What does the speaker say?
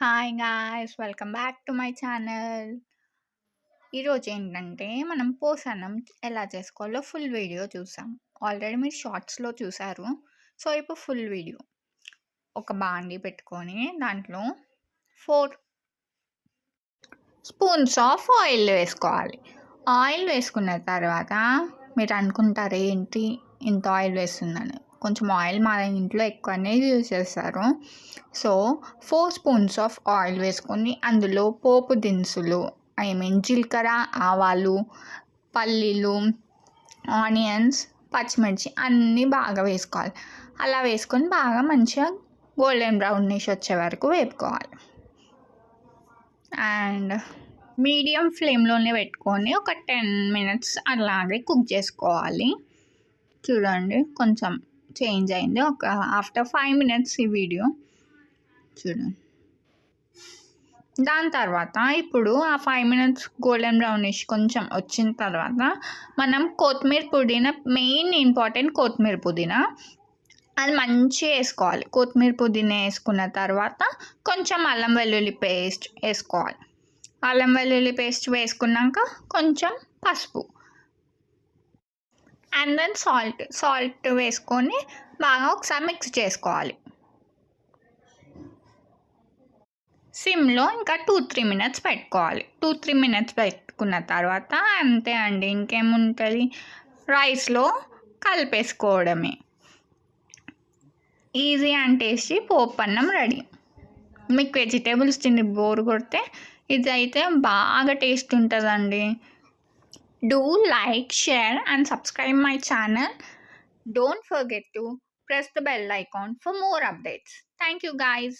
Hi guys! Welcome back to my channel. ఈరోజు ఏంటంటే మనం పోసన్నం ఎలా చేసుకోవాలో ఫుల్ వీడియో చూసాం. ఆల్రెడీ మీరు షార్ట్స్‌లో చూసారు. సో, ఇప్పుడు ఫుల్ వీడియో. ఒక బాండీ పెట్టుకొని దాంట్లో 4 స్పూన్స్ ఆఫ్ ఆయిల్ వేసుకోవాలి. ఆయిల్ వేసుకున్న తర్వాత మీరు అనుకుంటారు ఏంటి ఇంత ఆయిల్ వేస్తుందని. కొంచెం ఆయిల్ మా ఇంట్లో ఎక్కువనే యూజ్ చేస్తారు. సో, 4 స్పూన్స్ ఆఫ్ ఆయిల్ వేసుకొని అందులో పోపు దినుసులు జీలకర్ర, ఆవాలు, పల్లీలు, ఆనియన్స్, పచ్చిమిర్చి అన్నీ బాగా వేసుకోవాలి. అలా వేసుకొని బాగా మంచిగా గోల్డెన్ బ్రౌనిష్ వచ్చే వరకు వేపుకోవాలి. అండ్ మీడియం ఫ్లేమ్‌లోనే పెట్టుకొని ఒక 10 మినిట్స్ అలాగే కుక్ చేసుకోవాలి. చూడండి కొంచెం చేంజ్ అయింది. ఆఫ్టర్ 5 మినిట్స్ ఈ వీడియో చూడండి. దాని తర్వాత ఇప్పుడు ఆ 5 మినిట్స్ గోల్డెన్ బ్రౌనిష్ కొంచెం వచ్చిన తర్వాత మనం కొత్తిమీర పుదీనా, మెయిన్ ఇంపార్టెంట్ కొత్తిమీర పుదీనా అది మంచిగా వేసుకోవాలి. కొత్తిమీర పుదీనా వేసుకున్న తర్వాత కొంచెం అల్లం వెల్లుల్లి పేస్ట్ వేసుకోవాలి. అల్లం వెల్లుల్లి పేస్ట్ వేసుకున్నాక కొంచెం పసుపు అండ్ దెన్ సాల్ట్ వేసుకొని బాగా ఒకసారి మిక్స్ చేసుకోవాలి. సిమ్లో ఇంకా 2-3 మినిట్స్ పెట్టుకోవాలి. 2-3 మినిట్స్ పెట్టుకున్న తర్వాత అంతే అండి, ఇంకేముంటుంది, రైస్లో కలిపేసుకోవడమే. ఈజీ అండ్ టేస్టీ పోపు అన్నం రెడీ. మీకు వెజిటేబుల్స్ తిని బోర్ కొడితే ఇదైతే బాగా టేస్ట్ ఉంటుందండి. Do like, share and subscribe my channel. Don't forget to press the bell icon for more updates. Thank you guys.